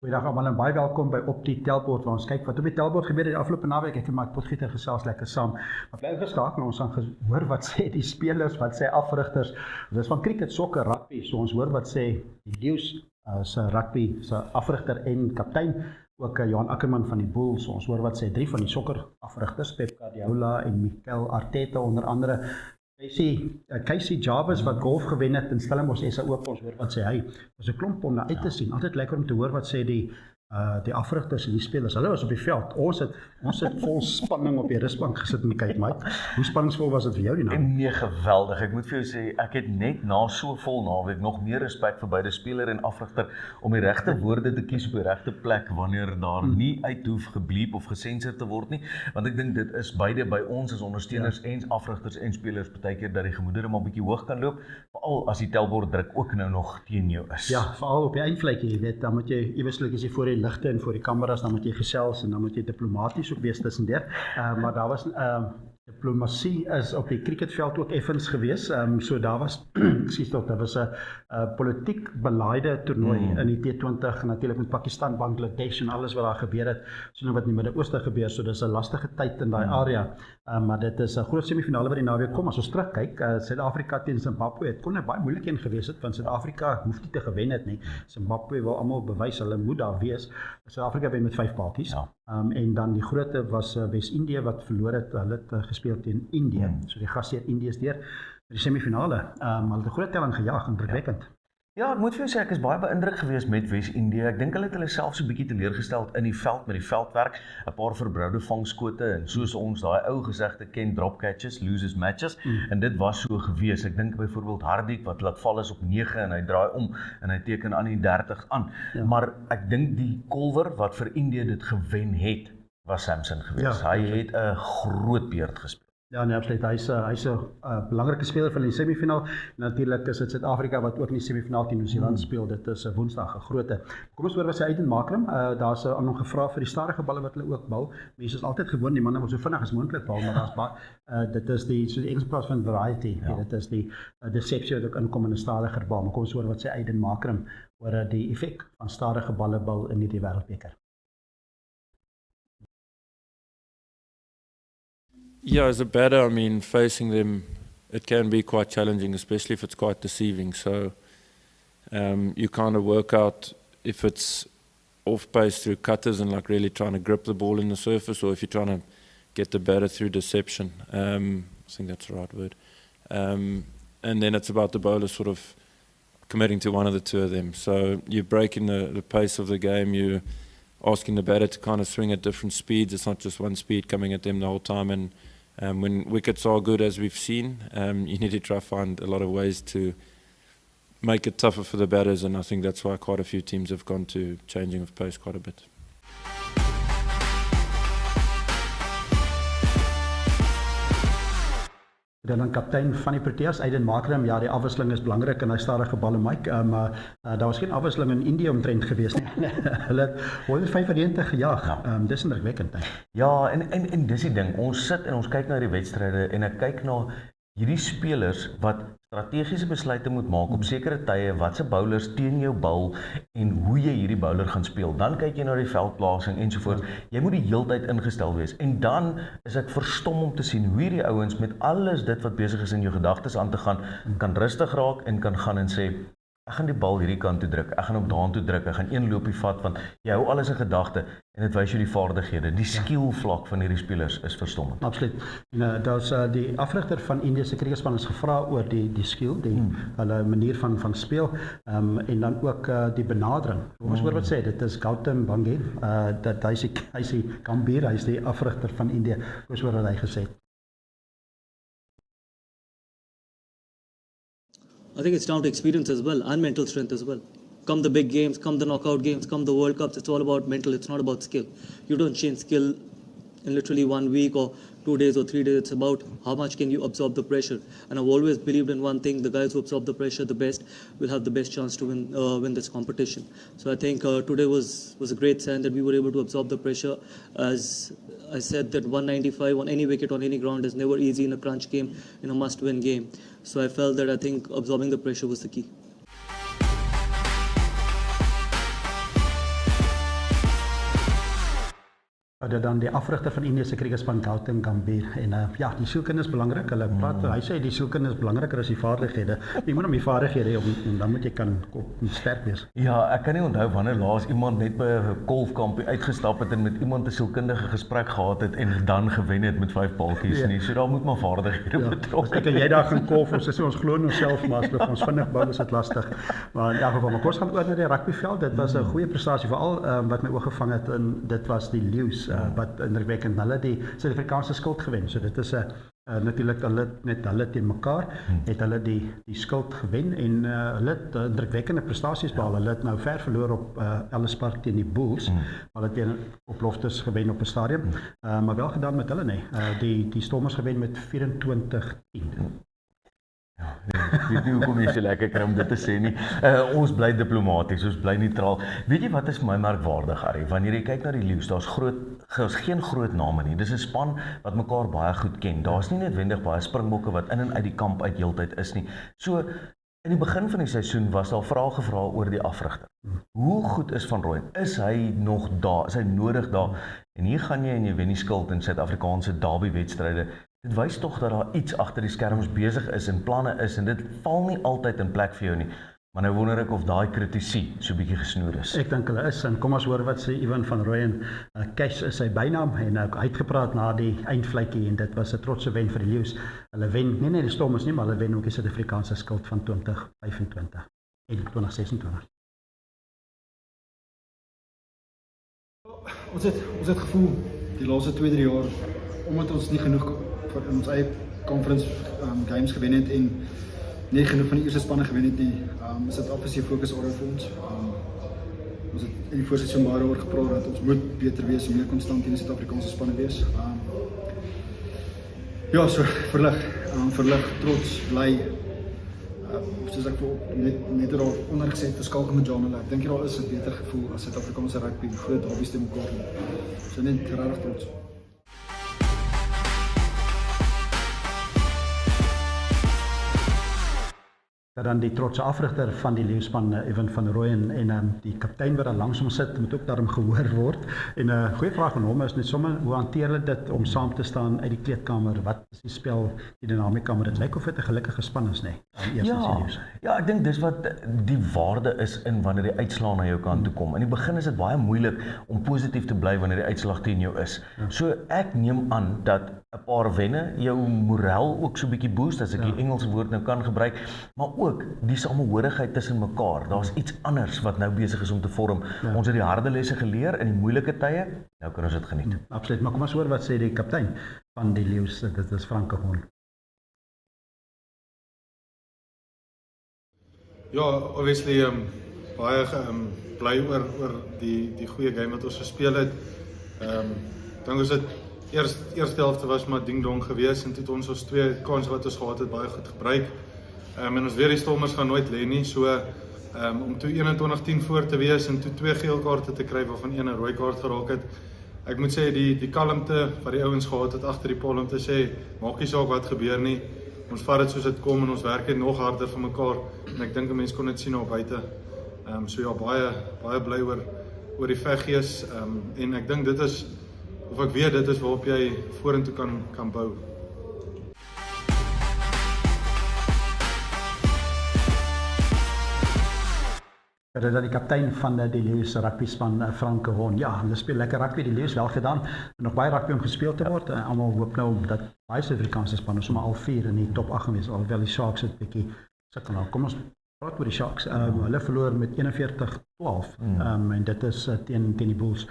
Goeiedag almal en baie welkom by Op die Telbord waar ons kyk wat op die Telbord gebeur het die afgelope naweek. Ek en Mike Potgieter gesels lekker saam. Maar bly geskakel, ons gaan hoor wat sê die spelers, wat sê afrigters. Dis van cricket, sokker, rugby. So ons hoor wat sê die Leeu's se rugby se afrigter en kaptein, ook Johan Ackerman van die Bulls. So ons hoor wat sê drie van die sokker afrigters, Pep Guardiola en Mikel Arteta onder andere. Casey Jarvis wat golf gewen het in Stellenbosch SA Open, ons hoor wat sê hy. Dit is 'n klomp om na uit te sien. Altyd lekker om te hoor wat sê die afrigters en die spelers. Hulle was op die veld. Ons het vol spanning op die rusbank gesit en kyk, Mike. Hoe spanningsvol was dit vir jou die naweek? Nee, geweldig. Ek moet vir jou sê, ek het net na so vol naweek nog meer respek vir beide speler en afrigter om die regte woorde te kies op die regte plek wanneer daar nie uit hoef gebleep of gesensor te word nie, want ek dink dit is beide by ons as ondersteuners en afrigters en spelers partykeer dat die gemoedere maar bietjie hoog kan loop, veral as die telbord druk ook nou nog teen jou is. Ja, veral op die eindvletjie, jy weet, dan moet jy eweslik as jy voor die ligte en voor die kameras, dan moet jy gesels en dan moet jy diplomaties ook wees tussendeur. Maar daar was diplomatie is op die cricketveld ook effens gewees. So daar was daar was 'n politiek belaaide toernooi in die T20 natuurlik met Pakistan, Bangladesh en alles wat daar gebeur het. So nou wat in die Midde-Ooste gebeur, so dis 'n lastige tyd in daai area. Maar dit is 'n groot semifinale wat die naweek kom. As ons terugkyk, Suid-Afrika teen Zimbabwe, het kon 'n baie moeilike een gewees het want Suid-Afrika hoef nie te gewen het nie. Zimbabwe wil almal bewys hulle moet daar wees. Suid-Afrika wen met 5 paadjies. Ja. En dan die grootte was Wes-Indië wat verloor het. Hulle het gespeel teen Indië. So die gasheer Indië is deur vir die semifinale. Hulle het 'n groot telling gejaag, indrukwekkend. Ja, ek moet vir jou sê, ek is baie beïndruk gewees met Wes-Indië. Ek dink hulle het hulle self so 'n bietjie teleurgestel in die veld met die veldwerk, 'n paar verbroude vangskote en soos ons daai ou gesegde ken, drop catches, loses matches. En dit was so gewees. Ek dink byvoorbeeld Hardik wat laat val is op 9 en hy draai om en hy teken aan die 30 aan. Ja. Maar ek dink die kolwer wat vir Indië dit gewen het, was Samson gewees. Ja, hy het 'n groot beurt gespeel. Ja, nee, absoluut. Hy's 'n belangrike speler vir die semifinaal. Natuurlik is dit Suid-Afrika wat ook in die semifinaal teen Nieu-Seeland speel. Dit is 'n Woensdag 'n groote. Kom ons hoor wat sy uit in Makram. Daar's nog gevra vir die stadige balle wat hulle ook bal. Mense is altyd gewoon die manne moet so vinnig as moontlik bal, maar daar's baie dit is die so die Engels praat van variety. Ja. Dit is die deceptie wat ook inkom in 'n stadiger bal. Maar kom ons hoor wat sy uit in Makram oor die effek van stadige balle bal in hierdie wêreldbeker. Yeah, as a batter, I mean, facing them, it can be quite challenging, especially if it's quite deceiving. So you kind of work out if it's off pace through cutters and like really trying to grip the ball in the surface, or if you're trying to get the batter through deception. I think that's the right word. And then it's about the bowler sort of committing to one of the two of them. So you're breaking the pace of the game, you're asking the batter to kind of swing at different speeds. It's not just one speed coming at them the whole time. And when wickets are good, as we've seen, you need to try to find a lot of ways to make it tougher for the batters. And I think that's why quite a few teams have gone to changing of pace quite a bit. Dan kaptein van die Proteas, Aiden Makram, ja, die afwisseling is belangrik in hy stadige balle, Mike, maar daar was geen afwisseling in Indië omtrent gewees nie. Hulle het 195 gejaag. Dis indrukwekkend. Ja, en dis die ding. Ons sit en ons kyk na die wedstryde en ek kyk na hierdie spelers wat strategiese besluite moet maak op sekere tye, wat se bowlers teen jou bal en hoe jy hierdie bowler gaan speel. Dan kyk jy na die veldplasing ensovoorts. Jy moet die heeltyd ingestel wees. En dan is ek verstom om te sien hoe hierdie ouens met alles dit wat besig is in jou gedagtes aan te gaan, kan rustig raak en kan gaan en sê, ek gaan die bal hierdie kant toe druk, ek gaan op daan toe druk, ek gaan een loopie vat, want jy hou alles in gedagte en dit wys jou die vaardighede. Die skill vlak van hierdie spelers is verstommend. Absoluut. En daar's die afrigter van Indië se cricketspan is gevra oor die skill, hulle manier van speel, en dan ook die benadering. Ons hoor wat sê, dit is Gautam Bangir, dat hy's die Gambhir, hy's die afrigter van Indië. Ons hoor wat hy gesê het. I think it's down to experience as well and mental strength as well. Come the big games, come the knockout games, come the World Cups, it's all about mental, it's not about skill. You don't change skill in literally 1 week or 2 days or 3 days. It's about how much can you absorb the pressure. And I've always believed in one thing, the guys who absorb the pressure the best will have the best chance to win this competition. So I think today was a great sign that we were able to absorb the pressure. As I said, that 195 on any wicket on any ground is never easy in a crunch game, in a must-win game. So I felt that I think absorbing the pressure was the key. Dit dan die afrigter van Indië se kriketspan Gautam Gambhir en ja, die sielkunde is belangrik. Hulle praat, hy sê die sielkunde is belangriker as die vaardighede. Jy moet hom die vaardighede hê en dan moet jy kan sterk wees. Ja, ek kan nie onthou wanneer laas iemand net by 'n golfkampie uitgestap het en met iemand 'n sielkundige gesprek gehad het en dan gewen het met 5 paltjies nie. So daar moet maar vaardighede betrokke. Ek en jy daar gaan golf, ons sê ons glo in onsself, maar as ons vinnig bou is dit lastig. Maar in elk geval, maar kom ons gaan oor na die rugbyveld. Dit was 'n goeie prestasie, veral wat my oog gevang het en dit was die Lions wat indrukwekkend hulle die Suid-Afrikaanse skild gewen. So dit is 'n natuurlik hulle teen mekaar het hulle die skild gewen en hulle het indrukwekkende prestasies behaal. Hulle het nou ver verloor op Ellis Park teen die Bulls. Hulle het teen op Loftus gewen op 'n stadium. Maar wel gedaan met hulle die Stormers gewen met 24-10. Ja, weet nie hoekom jy so lekker kry om dit te sê nie. Ons bly diplomaties, ons bly neutraal. Weet jy wat is my merkwaardig, Harry? Wanneer jy kyk na die Lions, daar's geen groot name nie. Dis 'n span wat mekaar baie goed ken. Daar's nie noodwendig baie springbokke wat in en uit die kamp uit heeltyd is nie. So in die begin van die seisoen was daar vrae gevra oor die afrigter. Hoe goed is Van Rooyen? Is hy nog daar? Is hy nodig daar? En hier gaan jy en jy wen die skild in Suid-Afrikaanse derby-wedstryde. Dit wys tog dat daar iets agter die skerms besig is en planne is en dit val nie altyd in plek vir jou nie. Maar nou wonder ek of daai kritisie so bietjie gesnoer is. Ek dink hulle is en kom ons hoor wat sê Ivan van Rooyen. Cash is sy bynaam en hy het gepraat na die eindvletjie en dit was 'n trotse wen vir die Lions. Hulle wen nie net die Stormers nie, maar hulle wen ook die Suid-Afrikaanse skild van 2025 en 2026. Ons het gevoel die laaste 2-3 jaar omdat ons nie genoeg vir ons eie conference games gewen het en nie genoeg van die eerste spanne gewen het nie, is dit obviously 'n fokus area vir ons. Ons het in die voorseisoen baie oor gepraat dat ons moet beter wees, meer konstant in die Suid-Afrikaanse spanne wees. Ja, so verlig, trots, bly. Soos ek net daar ondergeset verskakel met John en ek dink daar is 'n beter gevoel as Suid-Afrikaanse rugby, groot hobbies te mekaar. So net regtig trots. Dan die trotse afrigter van die Lionspan, Ivan van Rooyen en die kaptein wat daar langs hom sit, moet ook daarom gehoor word. En 'n goeie vraag van hom is net sommer hoe hanteer hulle dit om saam te staan uit die kleedkamer? Wat is die spel, die dinamika? Maar dit lyk of dit 'n gelukkige span is, nee. Ja, ek dink dis wat die waarde is in wanneer die uitslag na jou kant toe kom. In die begin is dit baie moeilik om positief te bly wanneer die uitslag teen jou is. So ek neem aan dat 'n paar wenne jou moreel ook so 'n bietjie boost, as ek die Engelse woord nou kan gebruik, maar ook die samehorigheid tussen mekaar. Daar's iets anders wat nou besig is om te vorm. Ons het die harde lesse geleer in die moeilike tye, nou kan ons dit geniet. Absoluut, maar kom ons hoor wat sê die kaptein van die Lions, dit is Frank Kahon. Ja, obviously baie bly oor die goeie game wat ons gespeel het. Dink ons het eerste helfte was maar ding dong geweest en toe het ons 2 kansse wat ons gehad het baie goed gebruik. En ons weet die Stormers gaan nooit lê nie, so om toe 21-10 voor te wees en toe 2 geel kaarte te kry waarvan 1 'n rooi kaart geraak het. Ek moet sê die kalmte wat die ouens gehad het agter die paal om te sê maak nie saak wat gebeur nie. Ons vat dit soos dit kom en ons werk net nog harder vir mekaar en ek dink 'n mens kon dit sien op buite. So ja, baie bly oor die veggees en ek dink dit is of ek weet dit is waarop jy vorentoe kan bou. Dat die kaptein van die Lions rugby span, Frank Kahon. Ja, hulle speel lekker rugby, die Lions wel gedaan. Nog baie rugby om gespeel te word. Almal hoop nou dat baie Suid-Afrikaanse spanne sommer al 4 in die top 8 gewees, alhoewel die Sharks het 'n bietjie sukkel. Nou kom ons praat oor die Sharks. Hulle verloor met 41-12 en dit is teen die Bulls.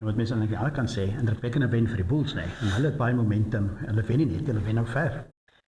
En wat mense aan die ander kant sê, indrukwekkende wen vir die Bulls, nee. En hulle het baie momentum. Hulle wen nie net, hulle wen nou ver.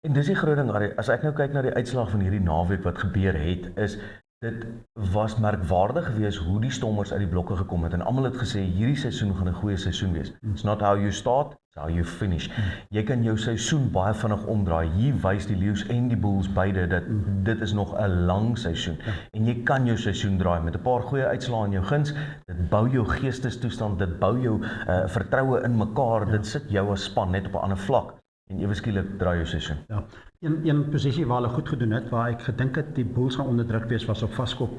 En dis die groot ding, Harry, as ek nou kyk na die uitslag van hierdie naweek wat gebeur het, is dit was merkwaardig geweest hoe die Stormers uit die blokke gekom het en almal het gesê hierdie seisoen gaan 'n goeie seisoen wees. It's not how you start, it's how you finish. Jy kan jou seisoen baie vinnig omdraai. Hier wys die Lions en die Bulls beide dat dit is nog 'n lang seisoen en jy kan jou seisoen draai met 'n paar goeie uitslae in jou guns. Dit bou jou geestestoestand, dit bou jou vertroue in mekaar. Dit sit jou as span net op 'n ander vlak. En ewe skielik draai jou seisoen. Ja, Een posisie waar hulle goed gedoen het, waar ek gedink het die Bulls gaan onderdruk wees, was op vaskop,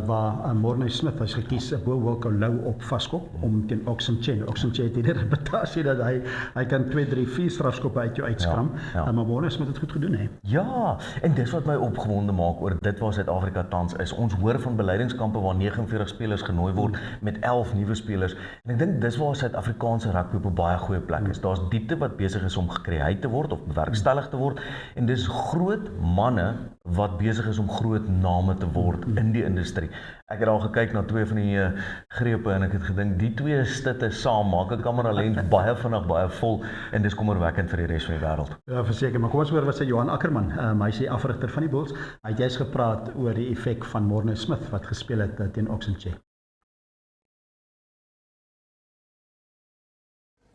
waar Morne Smith is gekies bo Wilco Lou op vaskop om teen Oxenchen. Oxenchen het die reputasie dat hy kan 2, 3, 4 strafskoppe uit jou uitskram, maar Morne Smith het goed gedoen hè. Ja, en dis wat my opgewonde maak oor dit waar Suid-Afrika tans is. Ons hoor van beleidingskampe waar 49 spelers genooi word met 11 nuwe spelers. En ek dink dis waar Suid-Afrikaanse rugby op 'n baie goeie plek is. Daar's diepte wat besig is om gekreëer te word of bewerkstellig te word. En dis groot manne wat besig is om groot name te word in die industrie. Ek het al gekyk na 2 van die grepe en ek het gedink die 2 stitte saam maak 'n kameralens baie vinnig baie vol en dis kommerwekkend vir die res van die wêreld. Ja, verseker, maar kom ons hoor wat sê Johan Ackerman, hy is die afrigter van die Bulls. Hy het juist gepraat oor die effek van Morne Smith wat gespeel het teen Oxenchen.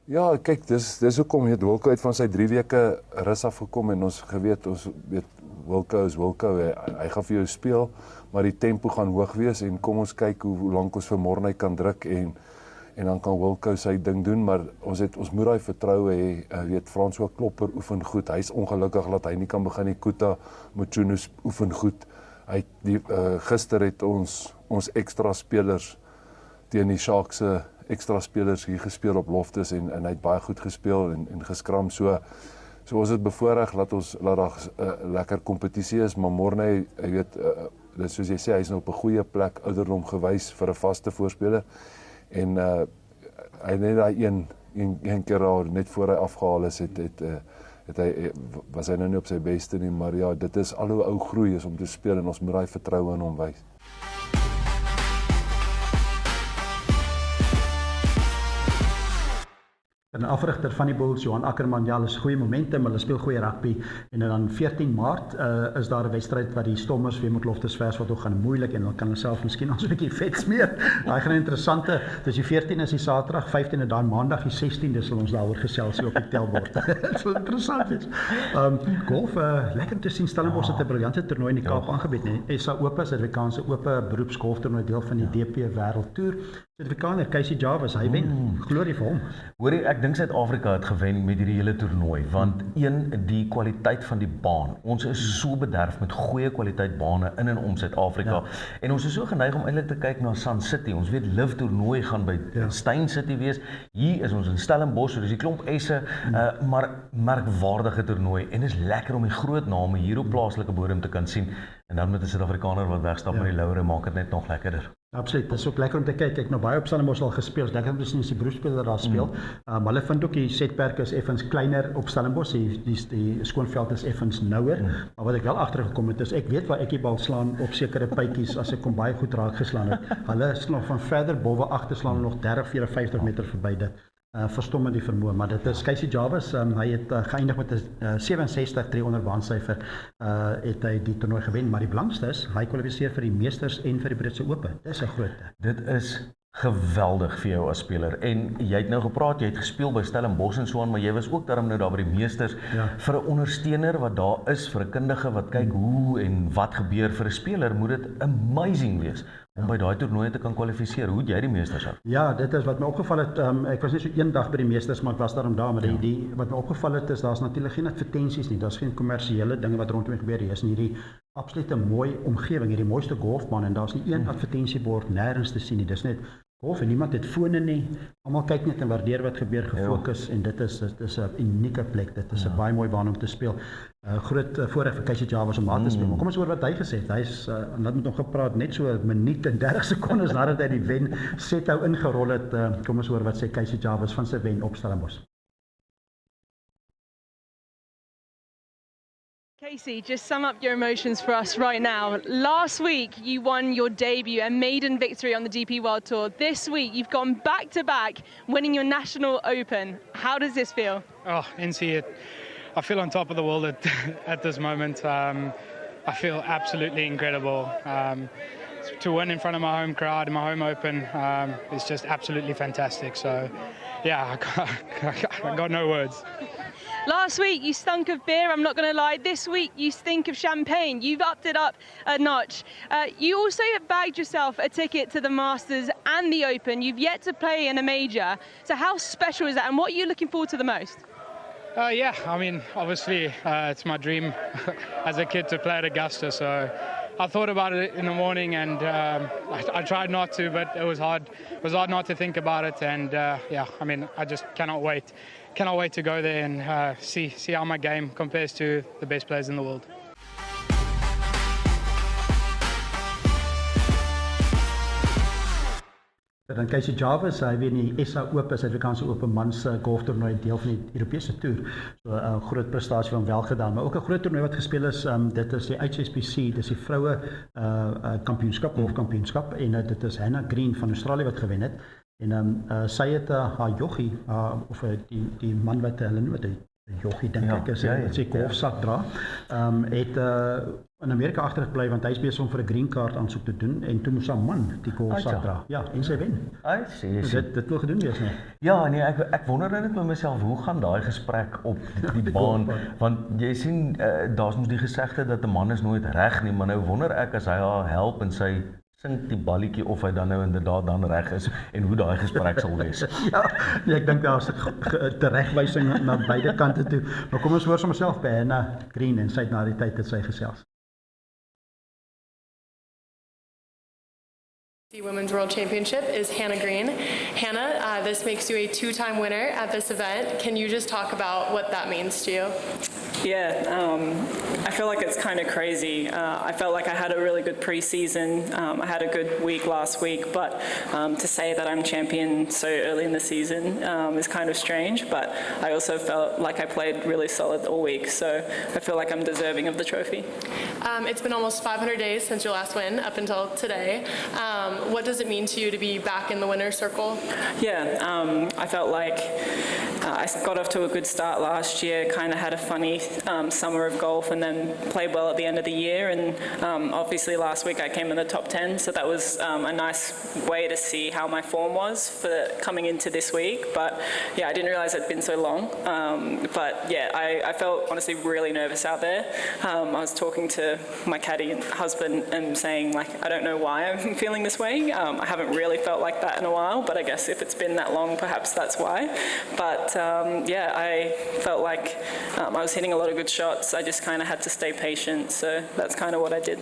Ja, kyk, dis hoekom het Wilco uit van sy 3 weke rus af gekom en ons weet Wilco is Wilco, hy gaan vir jou speel, maar die tempo gaan hoog wees en kom ons kyk hoe lank ons vir Morne kan druk en dan kan Wilco sy ding doen, maar ons moet daai vertroue hê, weet François Klopper oefen goed. Hy's ongelukkig dat hy nie kan begin die Kuta Mchunu oefen goed. Gister het ons ekstra spelers teen die Sharks se ekstra spelers hier gespeel op Loftus en hy het baie goed gespeel en geskram. So ons het bevoorreg dat daar lekker kompetisie is, maar Morne, jy weet, dit soos jy sê, hy is nou op 'n goeie plek, ouderdom gewys vir 'n vaste voorspeler. En hy net daai een keer daar net voor hy afgehaal is, was hy nou nie op sy beste nie, maar ja, dit is al hoe ou groei is om te speel en ons moet daai vertroue in hom wys. En afrigter van die Bulls, Johan Ackerman, ja, hulle is goeie momentum, hulle speel goeie rugby en dan 14 Maart is daar 'n wedstryd wat die Stormers weer met Loftus Vers wat ook gaan moeilik en hulle kan hulle self miskien ons 'n bietjie vet smeer. Daai gaan interessante, dis die 14 is die Saterdag, 15 en dan Maandag die 16de sal ons daaroor gesels hier op die telbord. Dit sal interessant wees. Golf, lekker te sien, Stellenbosch het 'n briljante toernooi in die Kaap aangebied, nee. SA Open, Suid-Afrikaanse Ope beroepsgolftoernooi deel van die DP Wêreldtoer. Suid-Afrikaner Casey Jarvis, hy wen. Glorie vir hom. Hoorie, ek dink Suid-Afrika het gewen met hierdie hele toernooi, want die kwaliteit van die baan. Ons is so bederf met goeie kwaliteit bane in en om Suid-Afrika. Ja. En ons is so geneig om eintlik te kyk na Sun City. Ons weet Live toernooi gaan by Steyn City wees. Hier is ons in Stellenbosch, so dis die klomp esse, maar merkwaardige toernooi en is lekker om die groot name hier op plaaslike bodem te kan sien. En dan met 'n Suid-Afrikaner wat wegstap met die laure maak dit net nog lekkerder. Absoluut, dit is ook lekker om te kyk. Ek het nou baie op Stellenbosch al gespeel. Ek dink dis nie die beroepsspeler daar speel. Hulle vind ook die setperke is effens kleiner op Stellenbosch. Die skoonveld is effens nouer. Maar wat ek wel agtergekom het is ek weet waar ek die bal slaan op sekere pypies as ek kom baie goed raak geslaan het. Hulle is nog van verder bowe agter slaan nog 30, 54 meter verby dit. Verstommend die vermoë, maar dit is Casey Jarvis, hy het geëindig met 'n 67 300 baansyfer, het hy die toernooi gewen, maar die belangste is, hy kwalifiseer vir die Meesters en vir die Britse Ope. Dis 'n groot ding. Dit is geweldig vir jou as speler en jy het nou gepraat, jy het gespeel by Stellenbosch en so aan, maar jy was ook daarom nou daar by die Meesters vir 'n ondersteuner wat daar is, vir 'n kundige wat kyk hoe en wat gebeur vir 'n speler, moet dit amazing wees om by daai toernooi te kan kwalifiseer. Hoe het jy die Meesters af? Ja, dit is wat my opgeval het. Ek was net so een dag by die Meesters, maar ek was daarom daar, maar die wat my opgeval het is daar's natuurlik geen advertensies nie. Daar's geen kommersiële dinge wat rondom gebeur. Hier is hierdie absolute mooi omgewing, hierdie mooiste golfbaan en daar's nie een advertensiebord nêrens te sien nie. Dis net golf en niemand het fone nie. Almal kyk net en waardeer wat gebeur, gefokus en dit is 'n unieke plek. Dit is 'n baie mooi baan om te speel. Groot voorreg vir Casey Jarvis om daar te speel. Maar kom ons hoor wat hy gesê het. Hy's net met hom gepraat net so 'n minuut en 30 sekondes nadat hy die wen sethou ingerol het. Kom ons hoor wat sê Casey Jarvis van sy wen op Stellenbosch. Casey, just sum up your emotions for us right now. Last week, you won your debut, a maiden victory on the DP World Tour. This week, you've gone back-to-back, winning your National Open. How does this feel? Oh, NC, I feel on top of the world at this moment. I feel absolutely incredible. To win in front of my home crowd in my home Open is just absolutely fantastic. So, yeah, I got no words. Last week you stunk of beer, I'm not going to lie. This week you stink of champagne. You've upped it up a notch. You also have bagged yourself a ticket to the Masters and the Open. You've yet to play in a major. So how special is that and what are you looking forward to the most? Yeah, I mean, obviously, it's my dream as a kid to play at Augusta. So I thought about it in the morning, and I tried not to, but it was hard. It was hard not to think about it. And yeah, I mean, I just cannot wait to go there and see how my game compares to the best players in the world. Dan Casey Jarvis, hy wen die SA Open, Suid-Afrikaanse Open Mans golftoernooi, deel van die Europese toer. So 'n groot prestasie van wel gedaan, maar ook 'n groot toernooi wat gespeel is, dit is die HSBC, dis die vroue kampioenskap, golfkampioenskap, en dit is Hannah Green van Australië wat gewen het. En sy het haar joggie, of die man wat hulle noem, die joggie dink ek is, wat sy golfsak dra, het in Amerika agtergebly, want hy is besig om vir 'n green card aansoek te doen, en toe moes haar man die golfsak dra. Ja, en sy wen. Dit moet gedoen wees, nee. Ja, nee, ek wonder net met myself, hoe gaan daai gesprek op die baan, want jy sien, daar's mos die gesegde dat 'n man is nooit reg nie, maar nou wonder ek as hy haar help en sy sink die balletjie of hy dan nou inderdaad dan reg is en hoe daai gesprek sal wees. Ja, nee, ek dink daar's 'n teregwysing na beide kante toe. Maar kom ons hoor sommer self by Hannah Green, en sy het na die tyd het sy gesels. The Women's World Championship is Hannah Green. Hannah, this makes you a two-time winner at this event. Can you just talk about what that means to you? Yeah, I feel like it's kind of crazy. I felt like I had a really good preseason. I had a good week last week, but to say that I'm champion so early in the season is kind of strange, but I also felt like I played really solid all week, so I feel like I'm deserving of the trophy. It's been almost 500 days since your last win up until today. What does it mean to you to be back in the winner's circle? Yeah, I felt like I got off to a good start last year, kind of had a funny summer of golf, and then played well at the end of the year, and obviously last week I came in the top 10, so that was a nice way to see how my form was for coming into this week. But yeah, I didn't realize it'd been so long, but yeah, I felt honestly really nervous out there. I was talking to my caddy and husband and saying, like, I don't know why I'm feeling this way. I haven't really felt like that in a while, but I guess if it's been that long, perhaps that's why. But yeah, I felt like I was hitting a lot of good shots. I just kind of had to stay patient, so that's kind of what I did.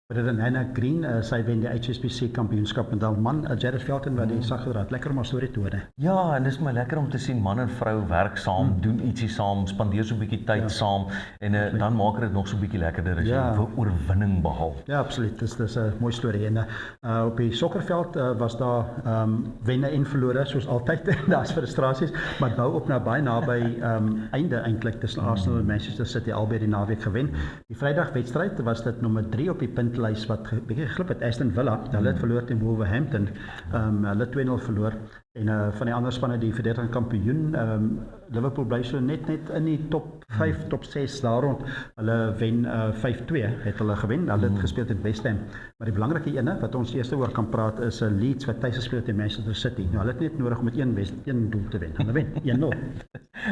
Dit is Hannah Green, sy wen die HSBC kampioenskap, en dan man, Jared Felton wat die sak gedra het. Lekker om haar storie te hoor. Ja, en dis my lekker om te sien man en vrou werk saam, doen ietsie saam, spandeer so 'n bietjie tyd saam, en dan maak dit nog so 'n bietjie lekkerder as jy 'n oorwinning behaal. Ja, absoluut. Dis 'n mooi storie. En op die sokkerveld was daar wenne en verlore soos altyd. Daar's frustrasies, maar bou op na baie naby einde eintlik tussen Arsenal en Manchester City, albei die naweek gewen. Die Vrydagwedstryd was dit nommer 3 op die puntlys wat bietjie geglip het. Aston Villa, hulle het verloor teen Wolverhampton. Hulle 2-0 verloor. En van die ander spanne, die verdedigende kampioen, Liverpool bly so net in die top 5, top 6 daar rond. Hulle wen 5-2 het hulle gewen. Hulle het gespeel teen West Ham. Maar die belangrike ene wat ons eers oor kan praat is Leeds wat tuis gespeel teen Manchester City. Nou, hulle het net nodig om met een doel te wen. Hulle wen 1-0.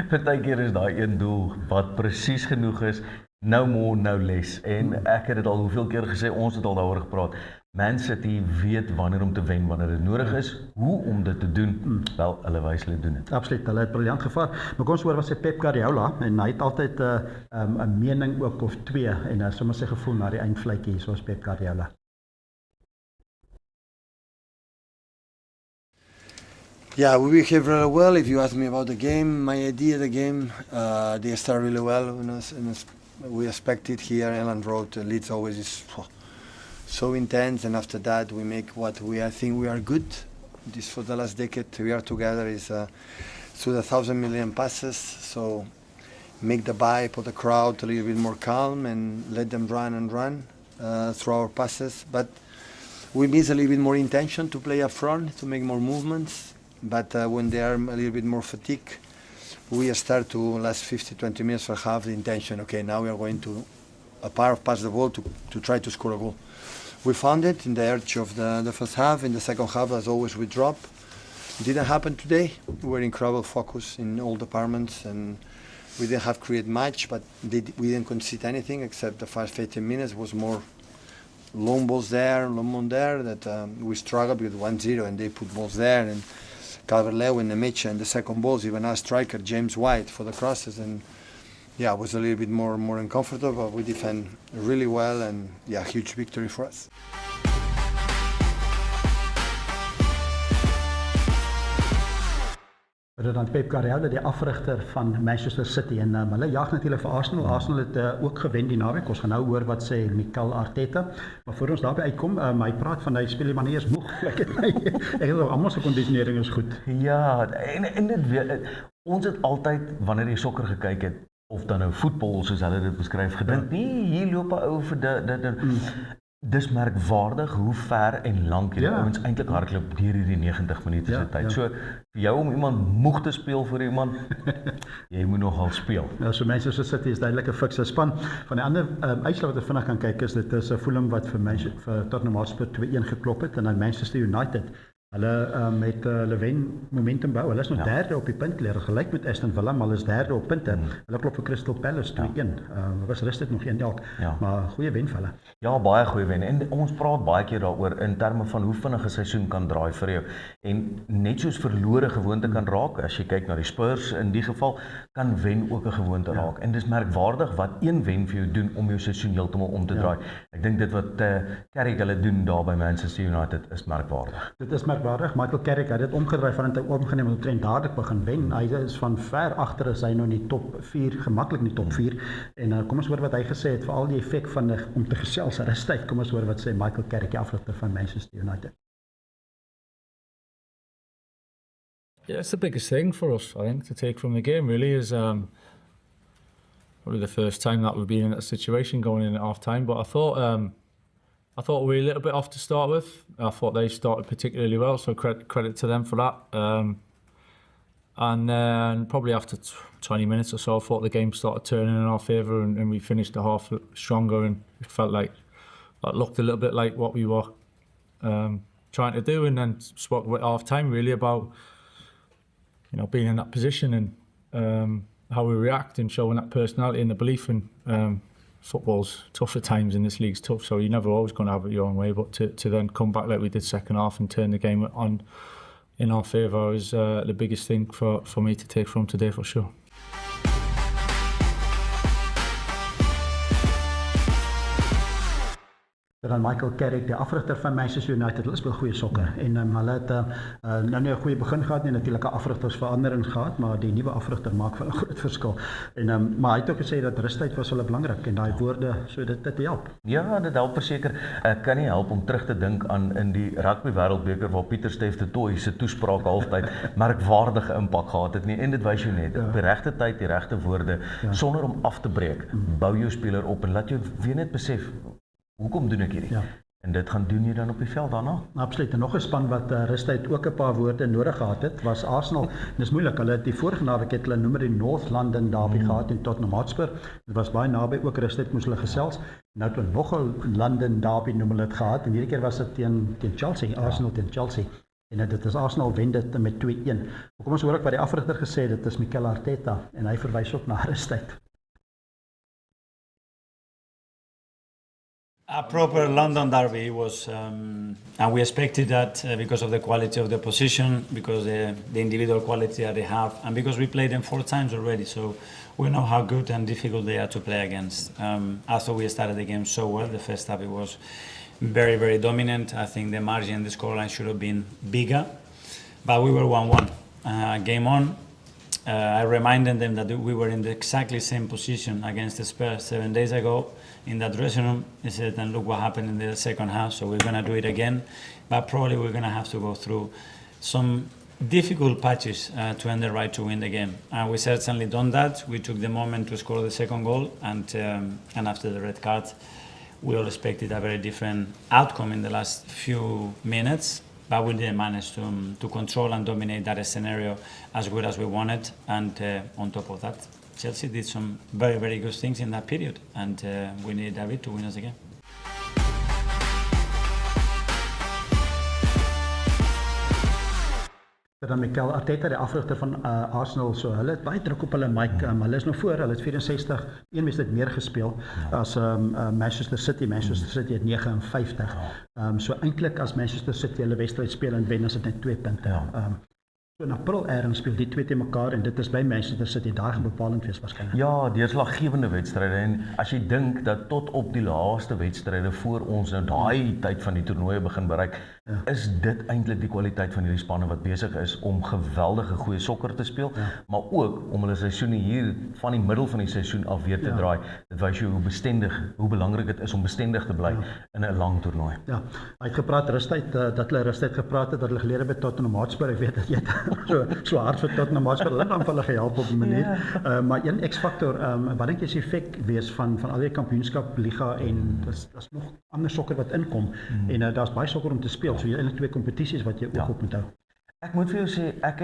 Partykeer is daai een doel wat presies genoeg is. No more, no less. En ek het dit al hoeveel keer gesê, ons het al daaroor gepraat. Man City weet wanneer om te wen, wanneer dit nodig is, hoe om dit te doen. Wel, hulle wys hulle doen dit. Absoluut, hulle het briljant gevaar. Maar kom ons hoor wat sê Pep Guardiola, en hy het altyd 'n mening ook of twee, en sommer sy gevoel na die eindvletjie, soos Pep Guardiola. Yeah, we behave really well. If you ask me about the game, my idea of the game, they start really well. We expect it here. Elland Road, Leeds always is so intense, and after that we make what I think we are good. This for the last decade we are together is through the 1,000 million passes. So make the buy, put the crowd a little bit more calm, and let them run through our passes. But we miss a little bit more intention to play up front, to make more movements. But when they are a little bit more fatigued, we start to last 50-20 minutes for half the intention. Okay, now we are going to pass the ball to try to score a goal. We found it in the edge of the first half. In the second half, as always, we drop. It didn't happen today. We were incredible focus in all departments, and we didn't have create much, but we didn't concede anything except the first 15 minutes was more long balls there, long one there, that we struggled with 1-0 and they put balls there, and Calvert-Lewin and Mitchell and the second balls, even our striker James White for the crosses, and yeah, it was a little bit more uncomfortable, but we defend really well, and yeah, huge victory for us. Dan Pep Guardiola, die afrigter van Manchester City, en hulle jaag natuurlik vir Arsenal. Arsenal het ook gewen die naweek. Ons gaan nou hoor wat sê Mikel Arteta. Maar voor ons daarby uitkom, hy praat van hy speel die manier is moeg. Ek het ook almal se kondisionering is goed. Ja, en dit weet ons het altyd wanneer jy sokker gekyk het, of dan nou voetbal soos hulle dit beskryf, gedink, nee, hier loop 'n ou vir dit. Dis merkwaardig hoe ver en lank hierdie ouens eintlik hardloop deur hierdie 90 minute se tyd. So vir jou om iemand moeg te speel vir iemand, jy moet nogal speel. Ja, so Manchester City is duidelik 'n fikse span. Van die ander uitslag wat ek vinnig kan kyk is dit is 'n Fulham wat vir Tottenham Hotspur 2-1 geklop het, en dan Manchester United. Hulle met hulle wen momentum bou. Hulle is nog derde op die puntlêer, gelyk met Aston Villa, maar hulle is derde op punte. Hulle klop vir Crystal Palace 2-1. Was rus dit nog 1-1, maar goeie wen vir hulle. Ja, baie goeie wen. En ons praat baie keer daaroor in terme van hoe vinnig 'n seisoen kan draai vir jou. En net soos verlore gewoonte kan raak, as jy kyk na die Spurs in die geval, kan wen ook 'n gewoonte raak. En dis merkwaardig wat een wen vir jou doen om jou seisoen heeltemal om te draai. Ek dink dit wat Carrick hulle doen daar by Manchester United is merkwaardig. Dit is merkwaardig. Michael Carrick het dit omgedraai van hy omgeneem en trend dadelik begin wen. Hy is van ver agter, is hy nou in die top 4, gemaklik in die top 4. En kom ons hoor wat hy gesê het, veral die effek van om te gesels rustyd. Kom ons hoor wat sê Michael Carrick, die afrigter van Manchester United. Yeah, it's the biggest thing for us, I think, to take from the game really is probably the first time that we've been in that situation going in at half time. But I thought we were a little bit off to start with. I thought they started particularly well, so credit to them for that. And then probably after 20 minutes or so, I thought the game started turning in our favour, and we finished the half stronger, and it felt like it looked a little bit like what we were trying to do. And then spoke at half time really about being in that position and how we react and showing that personality and the belief in. Football's tough at times, and this league's tough, so you're never always going to have it your own way, but to then come back like we did second half and turn the game on in our favour is the biggest thing for me to take from today for sure. Dan Michael Carrick, die afrigter van Manchester United, hulle speel goeie sokker en hulle het nou nie 'n goeie begin gehad nie, natuurlik 'n afrigtersverandering gehad, maar die nuwe afrigter maak wel 'n groot verskil. En maar hy het ook gesê dat rustyd was hulle belangrik en daai woorde, so dit help. Ja, dit help verseker. Ek kan nie help om terug te dink aan in die rugby wêreldbeker waar Pieter Stef de Tooy se toespraak halftyd merkwaardige impak gehad het nie, en dit wys jou net op die regte tyd, die regte woorde, sonder om af te breek. Bou jou speler op en laat jou weer net besef hoekom doen ek hierdie? Ja. En dit gaan doen jy dan op die veld daarna. Absoluut. En nog 'n span wat rustyd ook 'n paar woorde nodig gehad het, was Arsenal. Dis moeilik. Hulle het die vorige naweek het hulle noem die North London derby gehad in Tottenham Hotspur. Dit was baie naby, ook rustyd moes hulle gesels. Nou het hulle nog 'n London derby noem hulle dit gehad, en hierdie keer was dit teen Chelsea, Arsenal teen Chelsea. En dit is Arsenal wen dit met 2-1. Kom ons hoor ook wat die afrigter gesê het, dit is Mikel Arteta, en hy verwys ook na rustyd. A proper London derby was, and we expected that because of the quality of the opposition, because the individual quality that they have, and because we played them 4 times already, so we know how good and difficult they are to play against. I thought we started the game so well. The first half it was very, very dominant. I think the margin, the scoreline should have been bigger, but we were 1-1. Game on, I reminded them that we were in the exactly same position against the Spurs 7 days ago. In that dressing room, they said, and look what happened in the second half, so we're going to do it again. But probably we're going to have to go through some difficult patches to earn the right to win the game. And we certainly done that. We took the moment to score the second goal, and after the red card, we all expected a very different outcome in the last few minutes. But we didn't manage to control and dominate that scenario as good as we wanted. And on top of that, Chelsea did some very, very good things in that period, and we needed David to win us again. dan Mikel Arteta, die afrigter van Arsenal, so hulle het baie druk op hulle mic, hulle is nog voor, hulle het 64, een wedstryd meer gespeel as Manchester City het 59, so eintlik as Manchester City hulle wedstryd speel en wen, is dit net 2 punte. So in April ergens speel die twee te mekaar en dit is by Manchester City, daar gaan bepalend wees waarskynlik. Ja, deurslaggewende wedstryde en as jy dink dat tot op die laaste wedstryde voor ons nou daai tyd van die toernooie begin bereik, is dit eintlik die kwaliteit van hierdie spanne wat besig is om geweldige goeie sokker te speel, maar ook om hulle seisoene hier van die middel van die seisoen af weer te draai. Dit wys jou hoe belangrik dit is om bestendig te bly in 'n lang toernooi. Ja, hy het gepraat rustyd, dat hulle rustyd gepraat het, dat hulle gelede by Tottenham Hotspur, ek weet dat jy so hard vir Tottenham Hotspur, hulle gaan hulle gehelp op die manier. Maar een X-faktor, wat dink jy is die effek wees van al die kampioenskap, liga en dis nog ander sokker wat inkom en daar's baie sokker om te speel, so jy het eintlik 2 kompetisies wat jy ook op moet hou. Ek moet vir jou sê, ek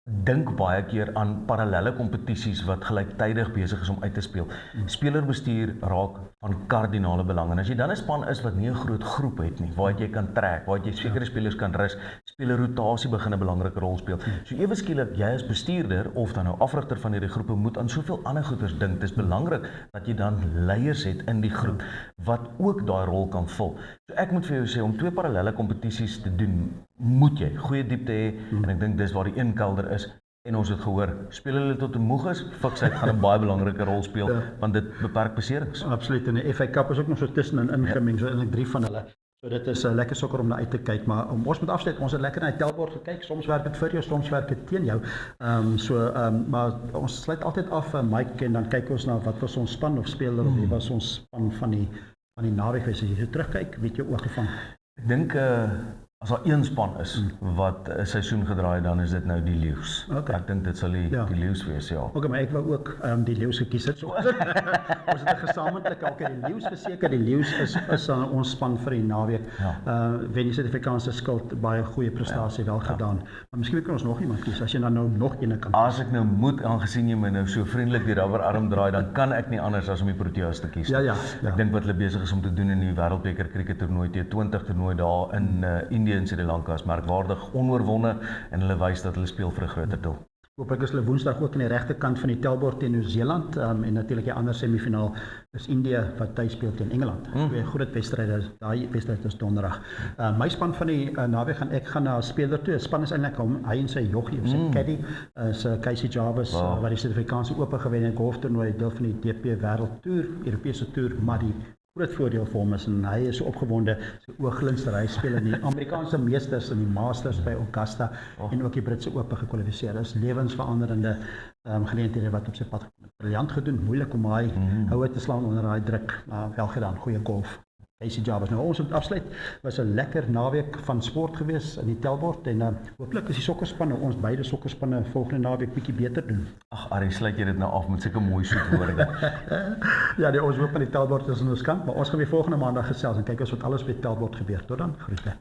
dink baie keer aan parallelle kompetisies wat gelyktydig besig is om uit te speel. Spelerbestuur raak van kardinale belang. En as jy dan 'n span is wat nie 'n groot groep het nie, waar jy kan trek, waar jy sekere spelers kan rus, spelerrotasie begin 'n belangrike rol speel. So ewe skielik, jy as bestuurder of dan nou afrigter van hierdie groepe moet aan soveel ander goeders dink. Dit is belangrik dat jy dan leiers het in die groep wat ook daai rol kan vul. So ek moet vir jou sê, om 2 parallelle kompetisies te doen, moet jy goeie diepte hê en ek dink dis waar die een kelder is. En ons het gehoor, speel hulle tot 'n moeg is, fiksheid gaan 'n baie belangrike rol speel, want dit beperk beserings. Absoluut, en die FA Cup is ook nog so tussen in ingemming, so eintlik 3 van hulle. So dit is 'n lekker sokker om na uit te kyk, maar ons moet afsluit, ons het lekker na die tellbord gekyk, soms werk dit vir jou, soms werk dit teen jou. Maar ons sluit altyd af Mike en dan kyk ons na wat was ons span of speler of wie was ons span van die naweek, as jy so terugkyk, weet jy oog gevang. Ek dink as daar een span is wat 'n seisoen gedraai, dan is dit nou die Leeu's. Ek dink dit sal die Leeu's wees, ja. Okay, maar ek wou ook die Leeu's gekies het. So ons het 'n gesamentlike, die Leeu's verseker, die Leeu's is ons span vir die naweek. Wen die Suid-Afrikaanse skild, baie goeie prestasie wel gedaan. Maar miskien kan ons nog iemand kies, as jy dan nou nog een kan. As ek nou moet, aangesien jy my nou so vriendelik die rubberarm draai, dan kan ek nie anders as om die Proteas te kies. Ek dink wat hulle besig is om te doen in die Wêreldbeker krieket toernooi, T20 toernooi daar in Indië en Sri Lanka is merkwaardig onoorwonne en hulle wys dat hulle speel vir 'n groter doel. Hooplik is hulle Woensdag ook aan die regterkant van die tellbord teen Nieu-Seeland en natuurlik die ander semifinaal is Indië wat tuis speel teen Engeland. Twee groot wedstryde, daai wedstryd is Donderdag. My span van die naweek ek gaan na 'n speler toe. Die span is eintlik hy en sy joggie of sy caddy is Casey Jarvis wat die Suid-Afrikaanse Ope gewen het, golftoernooi, deel van die DP Wêreldtoer, Europese toer, maar die groot voordeel vir hom is en hy is so opgewonde, sy oë glinster, hy speel in die Amerikaanse meesters en die Masters by Augusta en ook die Britse Ope gekwalifiseer. Dis lewensveranderende geleenthede wat op sy pad gekom het. Briljant gedoen, moeilik om hy houe te slaan onder daai druk, maar wel gedaan, goeie golf. Casey Jarvis. Nou ons moet afsluit. Was 'n lekker naweek van sport gewees in die tellbord en hooplik is die sokkerspanne, ons beide sokkerspanne volgende naweek bietjie beter doen. Ag, Arie, sluit jy dit nou af met sulke mooi soet woorde. Ja, ons hoop aan die tellbord is aan ons kant, maar ons gaan weer volgende maandag gesels en kyk as wat alles by die tellbord gebeur. Tot dan, groete.